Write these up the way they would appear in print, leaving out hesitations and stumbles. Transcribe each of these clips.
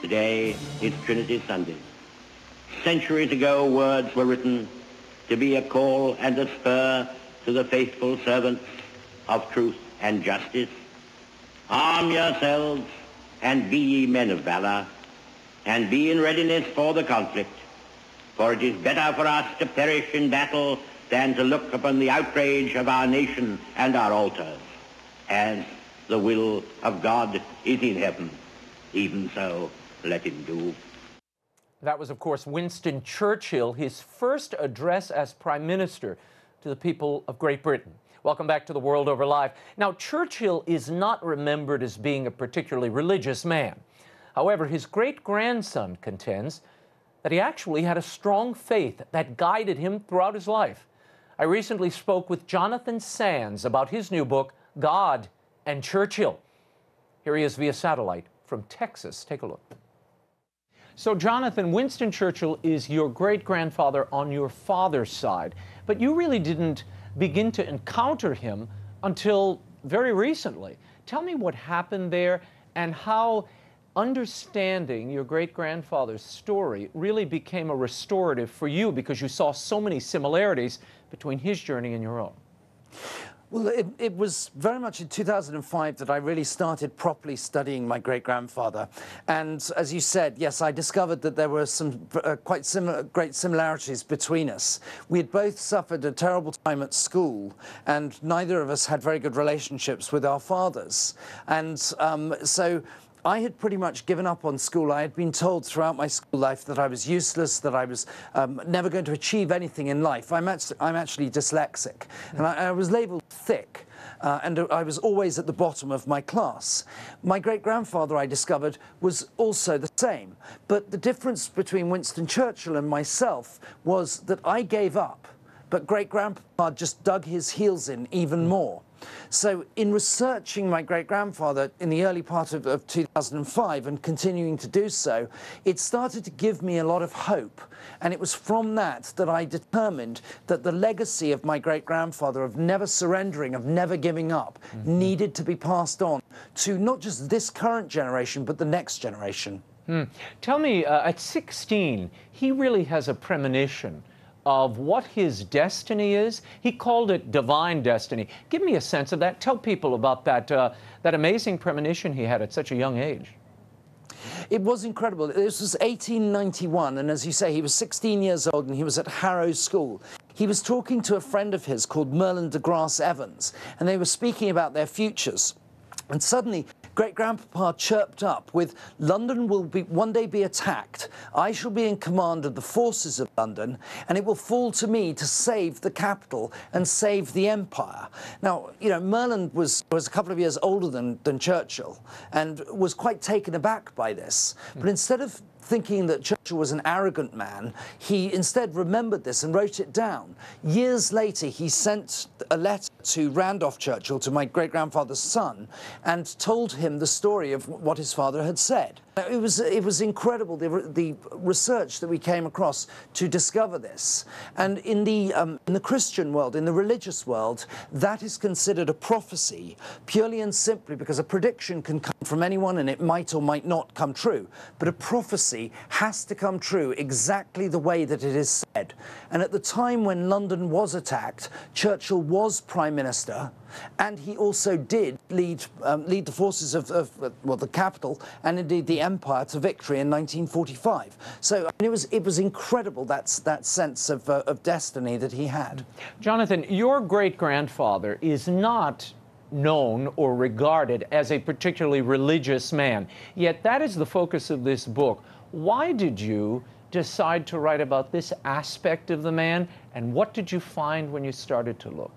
Today, it's Trinity Sunday. Centuries ago, words were written to be a call and a spur to the faithful servants of truth and justice. Arm yourselves and be ye men of valor, and be in readiness for the conflict. For it is better for us to perish in battle than to look upon the outrage of our nation and our altars. As the will of God is in heaven, even so let him do. That was, of course, Winston Churchill, his first address as Prime Minister to the people of Great Britain. Welcome back to The World Over Live. Now, Churchill is not remembered as being a particularly religious man. However, his great-grandson contends that he actually had a strong faith that guided him throughout his life. I recently spoke with Jonathan Sands about his new book, God and Churchill. Here he is via satellite from Texas. Take a look. So, Jonathan, Winston Churchill is your great-grandfather on your father's side, but you really didn't begin to encounter him until very recently. Tell me what happened there and how understanding your great-grandfather's story really became a restorative for you, because you saw so many similarities between his journey and your own. Well, it was very much in 2005 that I really started properly studying my great-grandfather. And as you said, yes, I discovered that there were some great similarities between us. We had both suffered a terrible time at school, and neither of us had very good relationships with our fathers. And so I had pretty much given up on school. I had been told throughout my school life that I was useless, that I was never going to achieve anything in life. I'm actually dyslexic, and I was labelled thick, and I was always at the bottom of my class. My great-grandfather, I discovered, was also the same. But the difference between Winston Churchill and myself was that I gave up, but great-grandpa just dug his heels in even more. So in researching my great-grandfather in the early part of 2005 and continuing to do so, it started to give me a lot of hope. And it was from that that I determined that the legacy of my great-grandfather of never surrendering, of never giving up, needed to be passed on to not just this current generation, but the next generation. Tell me, at 16, he really has a premonition of what his destiny is. He called it divine destiny. Give me a sense of that. Tell people about that, that amazing premonition he had at such a young age. It was incredible. This was 1891, and as you say, he was 16 years old and he was at Harrow School. He was talking to a friend of his called Merlin de Grasse Evans, and they were speaking about their futures. And suddenly, great-grandpapa chirped up with, "London will one day be attacked. I shall be in command of the forces of London, and it will fall to me to save the capital and save the empire." Now, you know, Merlin was a couple of years older than Churchill and was quite taken aback by this. But instead of thinking that Churchill was an arrogant man, he instead remembered this and wrote it down. Years later, he sent a letter to Randolph Churchill, to my great-grandfather's son, and told him the story of what his father had said. It was incredible, the research that we came across to discover this. And in the Christian world, in the religious world, that is considered a prophecy, purely and simply because a prediction can come from anyone and it might or might not come true. But a prophecy has to come true exactly the way that it is said. And at the time when London was attacked, Churchill was Prime Minister, and he also did lead the forces of the capital and indeed the empire to victory in 1945. So I mean, it was incredible, that sense of destiny that he had. Jonathan, your great-grandfather is not known or regarded as a particularly religious man, yet that is the focus of this book. Why did you decide to write about this aspect of the man, and what did you find when you started to look?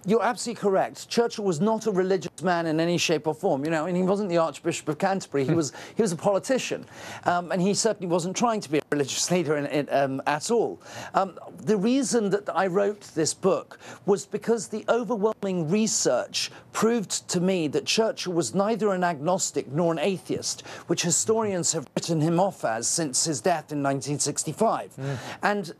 You're absolutely correct. Churchill was not a religious man in any shape or form, you know, and he wasn't the Archbishop of Canterbury. He was a politician, and he certainly wasn't trying to be a religious leader at all. The reason that I wrote this book was because the overwhelming research proved to me that Churchill was neither an agnostic nor an atheist, which historians have written him off as since his death in 1965. And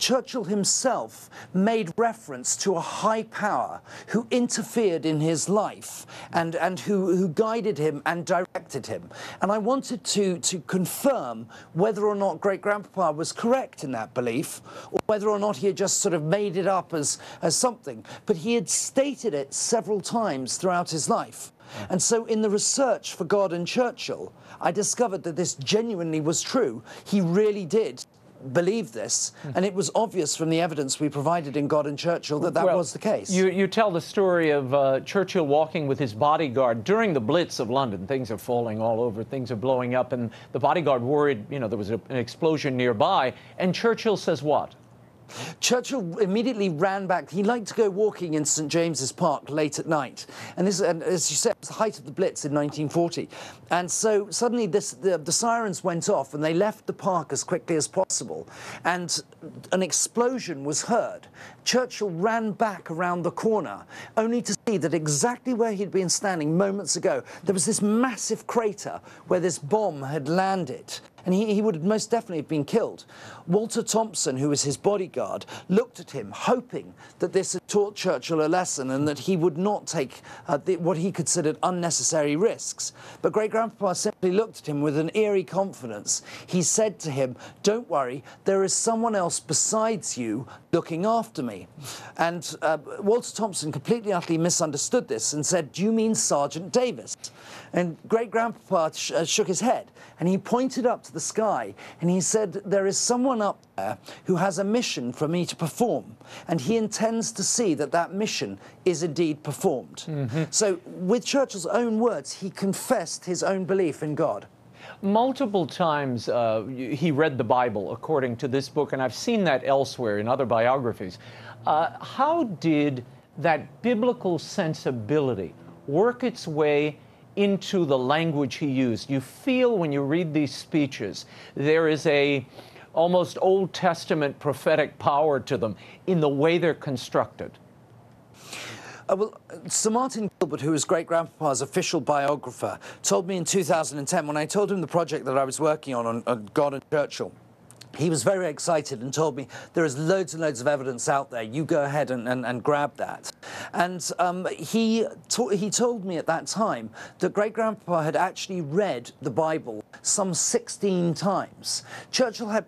Churchill himself made reference to a higher high power who interfered in his life and who guided him and directed him. And I wanted to confirm whether or not great-grandpapa was correct in that belief, or whether or not he had just sort of made it up as something. But he had stated it several times throughout his life. And so in the research for God and Churchill, I discovered that this genuinely was true. He really did believe this, and it was obvious from the evidence we provided in God and Churchill that that was the case. You tell the story of Churchill walking with his bodyguard during the Blitz of London. Things are falling all over, things are blowing up, and the bodyguard worried, you know, there was an explosion nearby, and Churchill says what? Churchill immediately ran back. He liked to go walking in St. James's Park late at night. And this, as you said, was the height of the Blitz in 1940. And so suddenly the sirens went off and they left the park as quickly as possible. And an explosion was heard. Churchill ran back around the corner, only to see that exactly where he'd been standing moments ago, there was this massive crater where this bomb had landed. And he would most definitely have been killed. Walter Thompson, who was his bodyguard, looked at him, hoping that this had taught Churchill a lesson and that he would not take what he considered unnecessary risks. But great-grandpapa simply looked at him with an eerie confidence. He said to him, "Don't worry, there is someone else besides you looking after me." And Walter Thompson completely utterly misunderstood this and said, "Do you mean Sergeant Davis?" And great-grandpapa shook his head, and he pointed up to the sky, and he said, "There is someone up there who has a mission for me to perform, and he intends to see that that mission is indeed performed." So with Churchill's own words, he confessed his own belief in God. Multiple times he read the Bible, according to this book, and I've seen that elsewhere in other biographies. How did that biblical sensibility work its way into the language he used? You feel when you read these speeches, there is a almost Old Testament prophetic power to them in the way they're constructed. Well, Sir Martin Gilbert, who was great-grandpapa's official biographer, told me in 2010, when I told him the project that I was working on God and Churchill, he was very excited and told me, "There is loads and loads of evidence out there. You go ahead and grab that." And he told me at that time that great-grandpapa had actually read the Bible some 16 times. Churchill had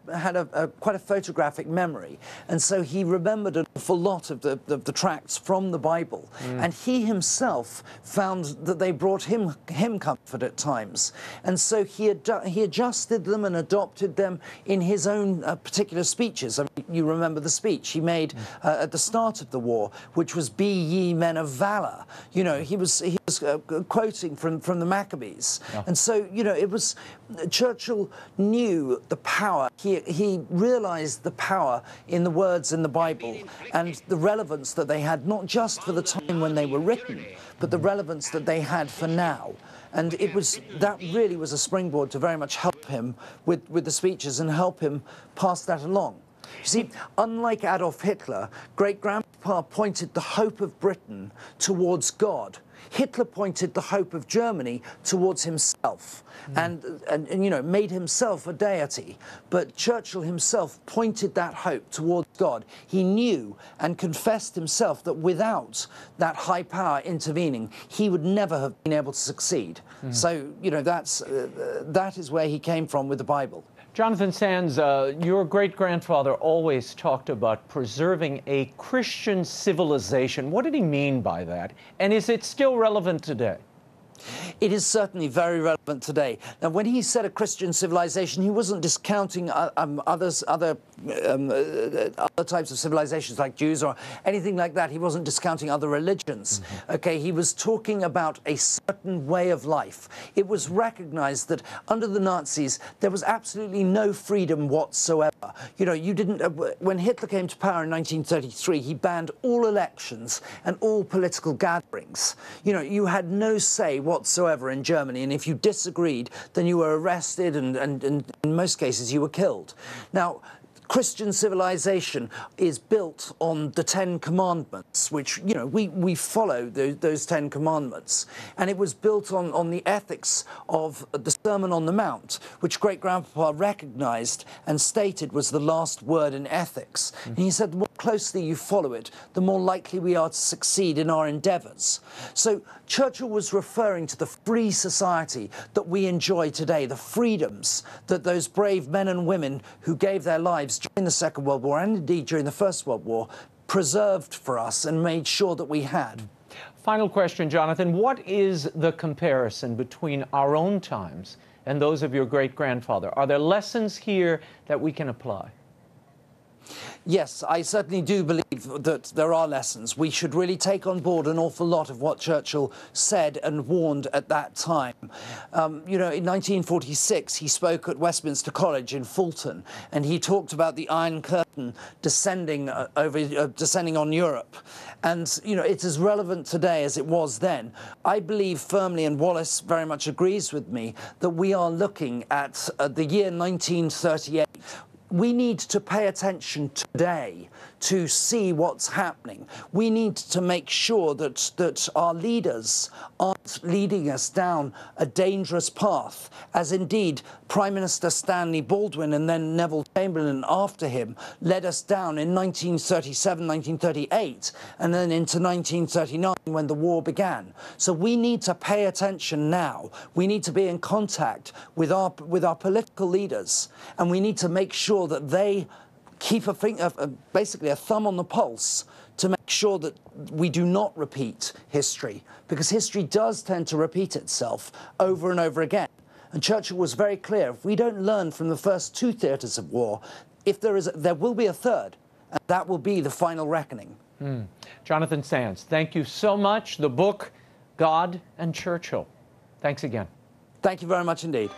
quite a photographic memory, and so he remembered an awful lot of the tracts from the Bible. And he himself found that they brought him comfort at times. And so he adjusted them and adopted them in his own particular speeches. I mean, you remember the speech he made at the start of the war, which was "Be ye men of valor." You know, he was quoting from the Maccabees. And so, you know, it was Churchill knew the power. He realized the power in the words in the Bible and the relevance that they had, not just for the time when they were written, but the relevance that they had for now. And that really was a springboard to very much help him with the speeches and help him pass that along. You see, unlike Adolf Hitler, great-grandpapa pointed the hope of Britain towards God. Hitler pointed the hope of Germany towards himself and you know, made himself a deity. But Churchill himself pointed that hope towards God. He knew and confessed himself that without that high power intervening, he would never have been able to succeed. So, you know, that is where he came from with the Bible. Jonathan Sands, your great-grandfather always talked about preserving a Christian civilization. What did he mean by that? And is it still relevant today? It is certainly very relevant today. Now, when he said a Christian civilization, he wasn't discounting other types of civilizations like Jews or anything like that. He wasn't discounting other religions. Okay, he was talking about a certain way of life. It was recognized that under the Nazis, there was absolutely no freedom whatsoever. You know, you didn't, when Hitler came to power in 1933, he banned all elections and all political gatherings. You know, you had no say whatsoever in Germany, and if you disagreed, then you were arrested and in most cases you were killed. Now, Christian civilization is built on the 10 Commandments, which, you know, we follow those 10 Commandments. And it was built on the ethics of the Sermon on the Mount, which great-grandpapa recognized and stated was the last word in ethics. And he said, what closely you follow it, the more likely we are to succeed in our endeavours. So Churchill was referring to the free society that we enjoy today, the freedoms that those brave men and women who gave their lives during the Second World War and indeed during the First World War preserved for us and made sure that we had. Final question, Jonathan. What is the comparison between our own times and those of your great-grandfather? Are there lessons here that we can apply? Yes, I certainly do believe that there are lessons. We should really take on board an awful lot of what Churchill said and warned at that time. You know, in 1946, he spoke at Westminster College in Fulton, and he talked about the Iron Curtain descending descending on Europe. And, you know, it's as relevant today as it was then. I believe firmly, and Wallace very much agrees with me, that we are looking at the year 1938. We need to pay attention today to see what's happening. We need to make sure that our leaders aren't leading us down a dangerous path, as indeed Prime Minister Stanley Baldwin and then Neville Chamberlain after him led us down in 1937, 1938, and then into 1939 when the war began. So we need to pay attention now. We need to be in contact with our political leaders, and we need to make sure that they keep basically a thumb on the pulse to make sure that we do not repeat history, because history does tend to repeat itself over and over again. And Churchill was very clear, if we don't learn from the first two theatres of war, there will be a third, and that will be the final reckoning. Jonathan Sands, thank you so much. The book, God and Churchill. Thanks again. Thank you very much indeed.